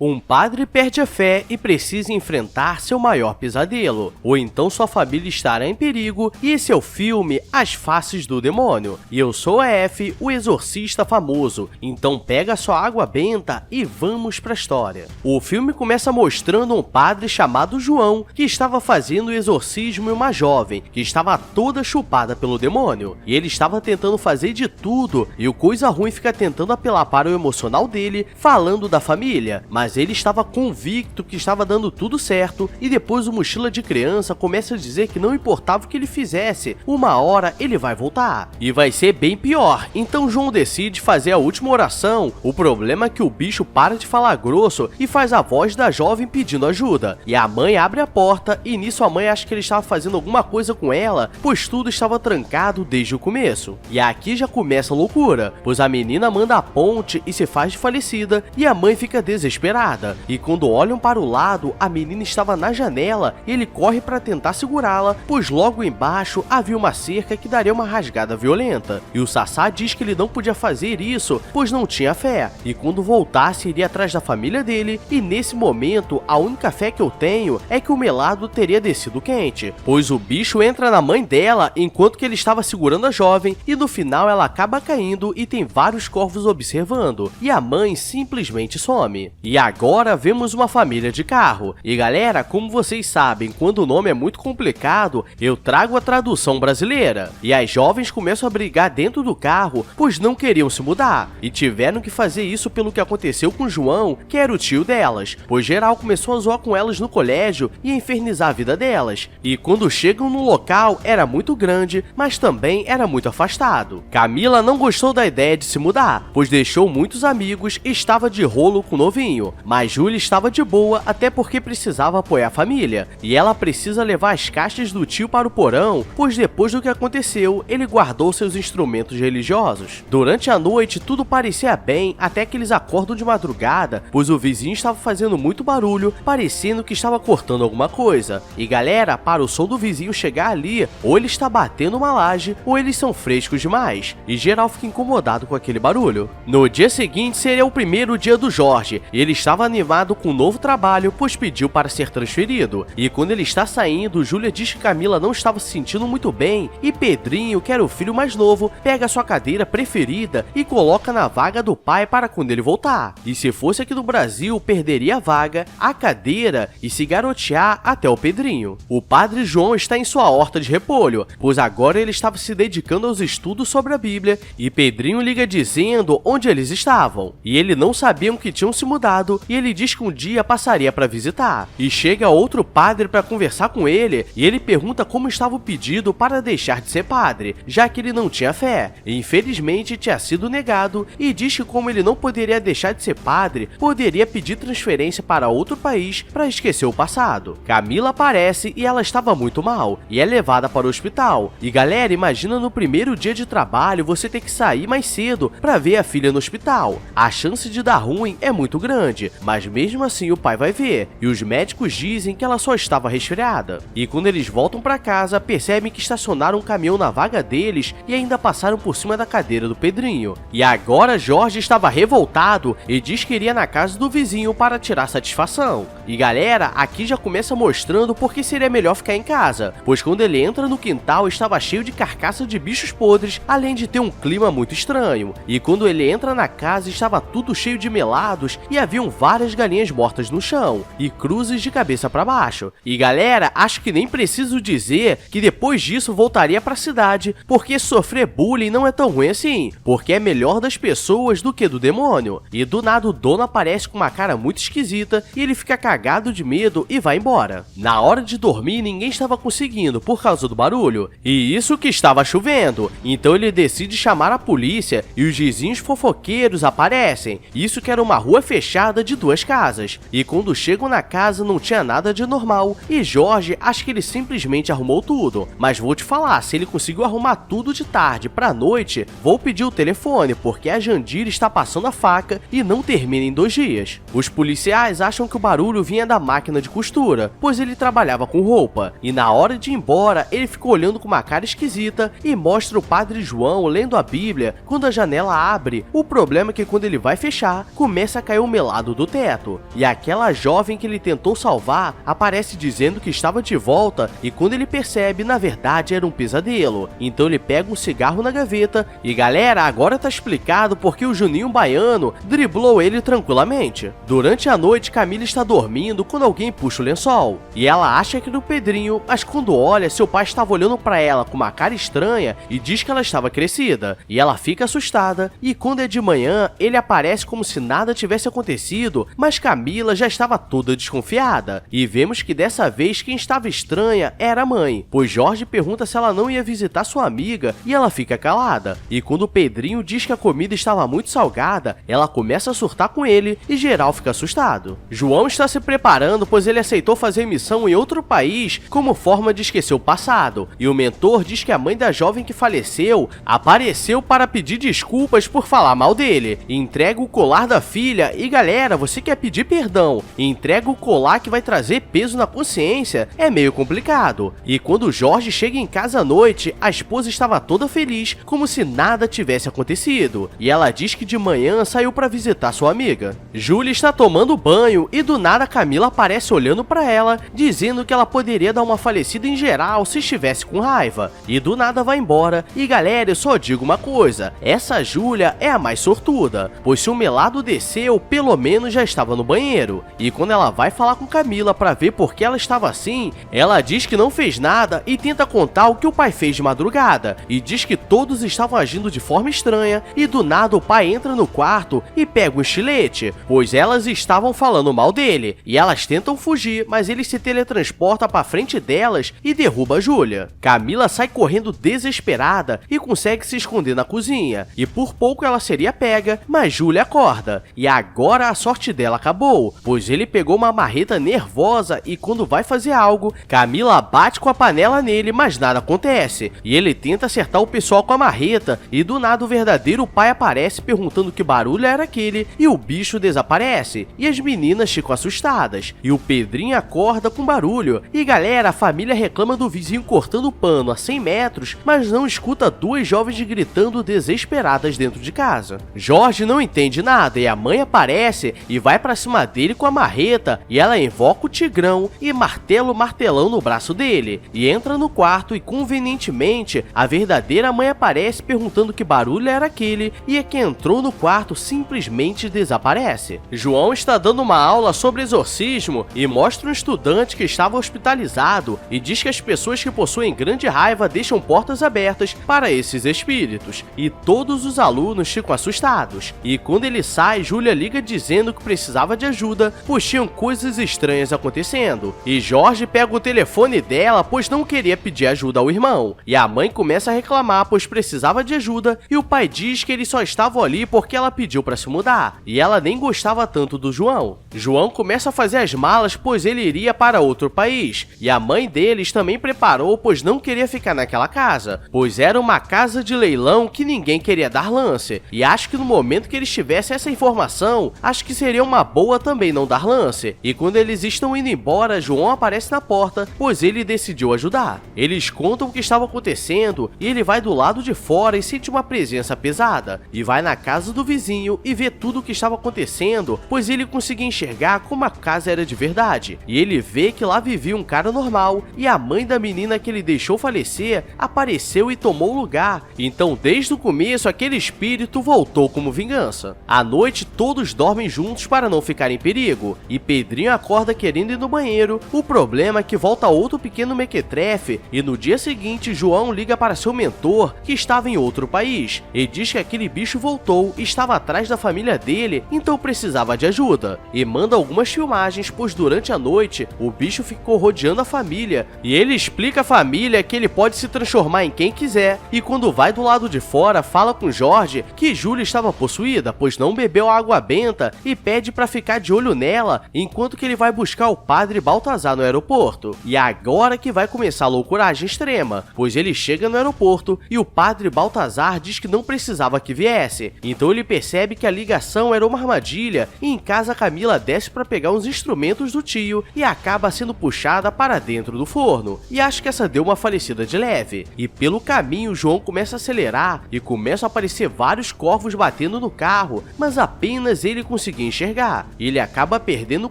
Um padre perde a fé e precisa enfrentar seu maior pesadelo, ou então sua família estará em perigo, e esse é o filme As Faces do Demônio. E eu sou a F, o exorcista famoso, então pega sua água benta e vamos pra história. O filme começa mostrando um padre chamado João, que estava fazendo o exorcismo em uma jovem, que estava toda chupada pelo demônio, e ele estava tentando fazer de tudo, e o coisa ruim fica tentando apelar para o emocional dele, falando da família, mas ele estava convicto que estava dando tudo certo, e depois o mochila de criança começa a dizer que não importava o que ele fizesse, uma hora ele vai voltar. E vai ser bem pior, então João decide fazer a última oração. O problema é que o bicho para de falar grosso e faz a voz da jovem pedindo ajuda, e a mãe abre a porta, e nisso a mãe acha que ele estava fazendo alguma coisa com ela, pois tudo estava trancado desde o começo. E aqui já começa a loucura, pois a menina manda a ponte e se faz de falecida, e a mãe fica desesperada. E quando olham para o lado, a menina estava na janela e ele corre para tentar segurá-la, pois logo embaixo havia uma cerca que daria uma rasgada violenta. E o Sassá diz que ele não podia fazer isso, pois não tinha fé, e quando voltasse iria atrás da família dele, e nesse momento a única fé que eu tenho é que o melado teria descido quente, pois o bicho entra na mãe dela enquanto que ele estava segurando a jovem, e no final ela acaba caindo e tem vários corvos observando, e a mãe simplesmente some. E agora vemos uma família de carro. E galera, como vocês sabem, quando o nome é muito complicado, eu trago a tradução brasileira. E as jovens começam a brigar dentro do carro, pois não queriam se mudar. E tiveram que fazer isso pelo que aconteceu com João, que era o tio delas, pois geral começou a zoar com elas no colégio e a infernizar a vida delas. E quando chegam no local, era muito grande, mas também era muito afastado. Camila não gostou da ideia de se mudar, pois deixou muitos amigos e estava de rolo com o novinho. Mas Júlia estava de boa, até porque precisava apoiar a família, e ela precisa levar as caixas do tio para o porão, pois depois do que aconteceu, ele guardou seus instrumentos religiosos. Durante a noite, tudo parecia bem, até que eles acordam de madrugada, pois o vizinho estava fazendo muito barulho, parecendo que estava cortando alguma coisa. E galera, para o som do vizinho chegar ali, ou ele está batendo uma laje, ou eles são frescos demais, e geral fica incomodado com aquele barulho. No dia seguinte seria o primeiro dia do Jorge, e ele estava animado com um novo trabalho, pois pediu para ser transferido. E quando ele está saindo, Júlia diz que Camila não estava se sentindo muito bem, e Pedrinho, que era o filho mais novo, pega sua cadeira preferida e coloca na vaga do pai para quando ele voltar. E se fosse aqui no Brasil, perderia a vaga, a cadeira e se garotear até o Pedrinho. O padre João está em sua horta de repolho, pois agora ele estava se dedicando aos estudos sobre a Bíblia, e Pedrinho liga dizendo onde eles estavam. E ele não sabiam que tinham se mudado, e ele diz que um dia passaria para visitar. E chega outro padre para conversar com ele, e ele pergunta como estava o pedido para deixar de ser padre, já que ele não tinha fé, e infelizmente tinha sido negado, e diz que como ele não poderia deixar de ser padre, poderia pedir transferência para outro país para esquecer o passado. Camila aparece e ela estava muito mal, e é levada para o hospital. E galera, imagina no primeiro dia de trabalho você ter que sair mais cedo para ver a filha no hospital. A chance de dar ruim é muito grande, mas mesmo assim o pai vai ver, e os médicos dizem que ela só estava resfriada. E quando eles voltam para casa, percebem que estacionaram um caminhão na vaga deles e ainda passaram por cima da cadeira do Pedrinho. E agora Jorge estava revoltado e diz que iria na casa do vizinho para tirar satisfação. E galera, aqui já começa mostrando por que seria melhor ficar em casa, pois quando ele entra no quintal estava cheio de carcaça de bichos podres, além de ter um clima muito estranho. E quando ele entra na casa estava tudo cheio de melados e haviam várias galinhas mortas no chão e cruzes de cabeça para baixo. E galera, acho que nem preciso dizer que depois disso voltaria para a cidade, porque sofrer bullying não é tão ruim assim, porque é melhor das pessoas do que do demônio. E do nada o dono aparece com uma cara muito esquisita e ele fica cagado de medo e vai embora. Na hora de dormir ninguém estava conseguindo por causa do barulho, e isso que estava chovendo, então ele decide chamar a polícia e os vizinhos fofoqueiros aparecem. Isso que era uma rua fechada de duas casas, e quando chegam na casa não tinha nada de normal, e Jorge acha que ele simplesmente arrumou tudo. Mas vou te falar, se ele conseguiu arrumar tudo de tarde pra noite, vou pedir o telefone, porque a Jandira está passando a faca e não termina em 2 dias. Os policiais acham que o barulho barulho vinha da máquina de costura, pois ele trabalhava com roupa, e na hora de ir embora, ele ficou olhando com uma cara esquisita e mostra o Padre João lendo a Bíblia quando a janela abre. O problema é que quando ele vai fechar, começa a cair um melado do teto, e aquela jovem que ele tentou salvar aparece dizendo que estava de volta, e quando ele percebe, na verdade era um pesadelo. Então ele pega um cigarro na gaveta e galera, agora tá explicado porque o Juninho Baiano driblou ele tranquilamente. Durante a noite, Camila está dormindo quando alguém puxa o lençol, e ela acha que era o Pedrinho, mas quando olha, seu pai estava olhando para ela com uma cara estranha e diz que ela estava crescida, e ela fica assustada, e quando é de manhã, ele aparece como se nada tivesse acontecido, mas Camila já estava toda desconfiada, e vemos que dessa vez quem estava estranha era a mãe, pois Jorge pergunta se ela não ia visitar sua amiga e ela fica calada, e quando o Pedrinho diz que a comida estava muito salgada, ela começa a surtar com ele e geral fica assustado. João está se preparando, pois ele aceitou fazer missão em outro país como forma de esquecer o passado, e o mentor diz que a mãe da jovem que faleceu apareceu para pedir desculpas por falar mal dele, e entrega o colar da filha, e galera, você quer pedir perdão e entrega o colar que vai trazer peso na consciência, é meio complicado. E quando Jorge chega em casa à noite, a esposa estava toda feliz, como se nada tivesse acontecido, e ela diz que de manhã saiu para visitar sua amiga. Júlia está tomando banho e do nada Camila aparece olhando para ela, dizendo que ela poderia dar uma falecida em geral se estivesse com raiva, e do nada vai embora. E galera, eu só digo uma coisa, essa Júlia é a mais sortuda, pois se o melado desceu, pelo menos já estava no banheiro, e quando ela vai falar com Camila para ver por que ela estava assim, ela diz que não fez nada e tenta contar o que o pai fez de madrugada, e diz que todos estavam agindo de forma estranha, e do nada o pai entra no quarto e pega um estilete, pois elas estavam falando mal dele, e elas tentam fugir, mas ele se teletransporta para frente delas e derruba a Júlia. Camila sai correndo desesperada e consegue se esconder na cozinha, e por pouco ela seria pega, mas Júlia acorda, e agora a sorte dela acabou, pois ele pegou uma marreta nervosa e quando vai fazer algo, Camila bate com a panela nele, mas nada acontece, e ele tenta acertar o pessoal com a marreta, e do nada o verdadeiro pai aparece perguntando que barulho era aquele, e o bicho desaparece, e as meninas ficam assustadas, e o Pedrinho acorda com barulho, e galera, a família reclama do vizinho cortando o pano a 100 metros, mas não escuta duas jovens gritando desesperadas dentro de casa. Jorge não entende nada, e a mãe aparece e vai pra cima dele com a marreta, e ela invoca o Tigrão e martela o martelão no braço dele, e entra no quarto, e convenientemente a verdadeira mãe aparece perguntando que barulho era aquele, e a que entrou no quarto simplesmente desaparece. João está dando uma aula sobre exorcismo e mostra um estudante que estava hospitalizado e diz que as pessoas que possuem grande raiva deixam portas abertas para esses espíritos, e todos os alunos ficam assustados, e quando ele sai, Júlia liga dizendo que precisava de ajuda, pois tinham coisas estranhas acontecendo, e Jorge pega o telefone dela, pois não queria pedir ajuda ao irmão, e a mãe começa a reclamar, pois precisava de ajuda, e o pai diz que eles só estavam ali porque ela pediu para se mudar, e ela nem gostava tanto do João. João começa a fazer as malas, pois ele iria para outro país, e a mãe deles também preparou, pois não queria ficar naquela casa, pois era uma casa de leilão que ninguém queria dar lance, e acho que no momento que eles tivessem essa informação, acho que seria uma boa também não dar lance, e quando eles estão indo embora, João aparece na porta, pois ele decidiu ajudar. Eles contam o que estava acontecendo, e ele vai do lado de fora e sente uma presença pesada, e vai na casa do vizinho e vê tudo o que estava acontecendo, pois ele conseguia enxergar como a casa era de verdade, e ele vê que lá vivia um cara normal, e a mãe da menina que ele deixou falecer apareceu e tomou o lugar. Então desde o começo aquele espírito voltou como vingança. À noite todos dormem juntos para não ficar em perigo, e Pedrinho acorda querendo ir no banheiro. O problema é que volta outro pequeno mequetrefe, e no dia seguinte João liga para seu mentor que estava em outro país, e diz que aquele bicho voltou e estava atrás da família dele, então precisava de ajuda, e manda algumas filmagens, pois durante a noite o bicho ficou rodeando a família, e ele explica à família que ele pode se transformar em quem quiser, e quando vai do lado de fora fala com Jorge que Júlia estava possuída, pois não bebeu água benta, e pede para ficar de olho nela enquanto que ele vai buscar o padre Baltazar no aeroporto. E agora que vai começar a loucuragem extrema, pois ele chega no aeroporto e o padre Baltazar diz que não precisava que viesse, então ele percebe que a ligação era uma armadilha, e em casa Camila desce para pegar uns instrumentos do tio e acaba sendo puxada para dentro do forno, e acho que essa deu uma falecida de leve. E pelo caminho, João começa a acelerar e começam a aparecer vários corvos batendo no carro, mas apenas ele conseguia enxergar. Ele acaba perdendo o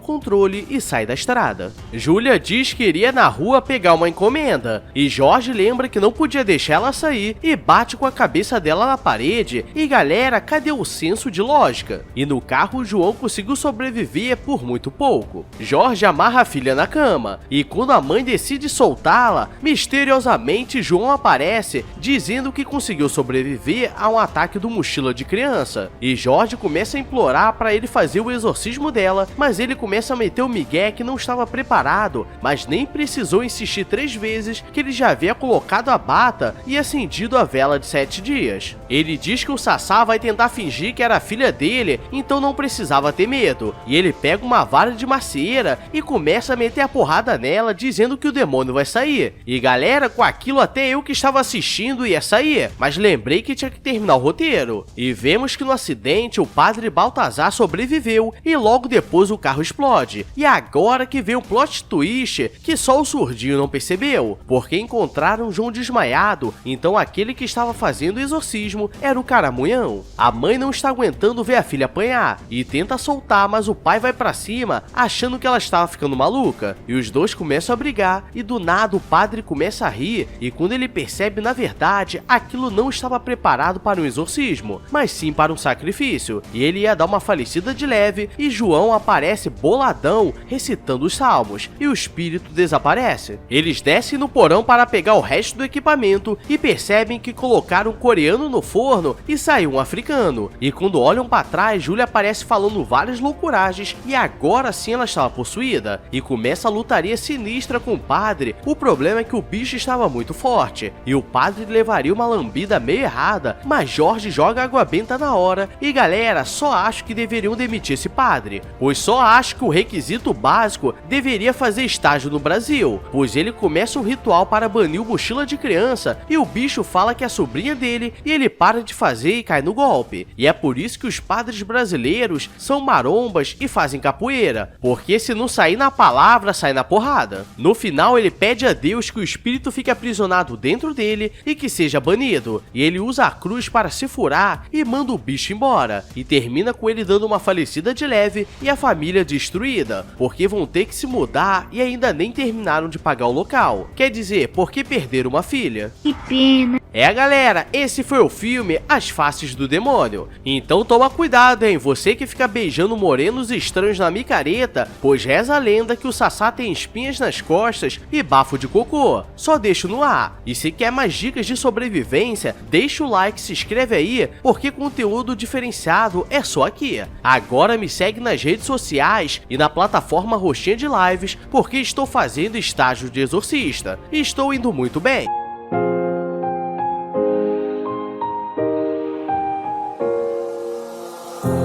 controle e sai da estrada. Júlia diz que iria na rua pegar uma encomenda, e Jorge lembra que não podia deixar ela sair e bate com a cabeça dela na parede. E galera, cadê o senso de lógica? E no carro, João conseguiu sobreviver por muito pouco. Jorge amarra a filha na cama, e quando a mãe decide soltá-la, misteriosamente João aparece dizendo que conseguiu sobreviver a um ataque do mochila de criança. E Jorge começa a implorar para ele fazer o exorcismo dela, mas ele começa a meter o migué que não estava preparado, mas nem precisou insistir 3 vezes que ele já havia colocado a bata e acendido a vela de 7 dias. Ele diz que o Sassá vai tentar fingir que era a filha dele, então não precisava ter medo, e ele pega uma vara de macieira e começa a meter a porrada nela, dizendo que o demônio vai sair. E galera, com aquilo até eu que estava assistindo ia sair, mas lembrei que tinha que terminar o roteiro. E vemos que no acidente o padre Baltazar sobreviveu e logo depois o carro explode. E agora que vem o plot twist que só o surdinho não percebeu, porque encontraram João desmaiado, então aquele que estava fazendo o exorcismo era o caramunhão. A mãe não está aguentando ver a filha apanhar e tenta soltar, mas o pai vai pra cima achando que ela estava ficando maluca, e os dois começam a brigar, e do nada o padre começa a rir, e quando ele percebe, na verdade, aquilo não estava preparado para um exorcismo, mas sim para um sacrifício, e ele ia dar uma falecida de leve, e João aparece boladão recitando os salmos, e o espírito desaparece. Eles descem no porão para pegar o resto do equipamento e percebem que colocaram um coreano no forno e saiu um africano, e quando olham para trás, Júlia aparece falando várias loucuragens, e agora sim ela estava possuída, e começa a lutaria sinistra com o padre. O problema é que o bicho estava muito forte, e o padre levaria uma lambida meio errada, mas Jorge joga água benta na hora, e galera, só acho que deveriam demitir esse padre, pois só acho que o requisito básico deveria fazer estágio no Brasil, pois ele começa um ritual para banir o mochila de criança, e o bicho fala que é a sobrinha dele, e ele para de fazer e cai no golpe. E é por isso que os padres brasileiros são marombas e fazem capoeira, porque se não sair na palavra, sai na porrada. No final, ele pede a Deus que o espírito fique aprisionado dentro dele e que seja banido, e ele usa a cruz para se furar e manda o bicho embora, e termina com ele dando uma falecida de leve e a família destruída, porque vão ter que se mudar e ainda nem terminaram de pagar o local. Quer dizer, porque perderam uma filha. Que pena. Galera, esse foi o filme As Faces do Demônio. Então toma cuidado, hein, você que fica beijando morenos estranhos na micareta, pois reza a lenda que o Sassá tem espinhas nas costas e bafo de cocô. Só deixo no ar. E se quer mais dicas de sobrevivência, deixa o like, se inscreve aí, porque conteúdo diferenciado é só aqui. Agora me segue nas redes sociais e na plataforma roxinha de lives, porque estou fazendo estágio de exorcista. E estou indo muito bem.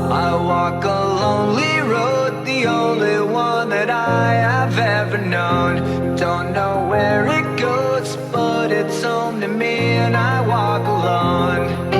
I walk a lonely road, the only one that I have ever known. Don't know where it goes, but it's home to me and I walk alone.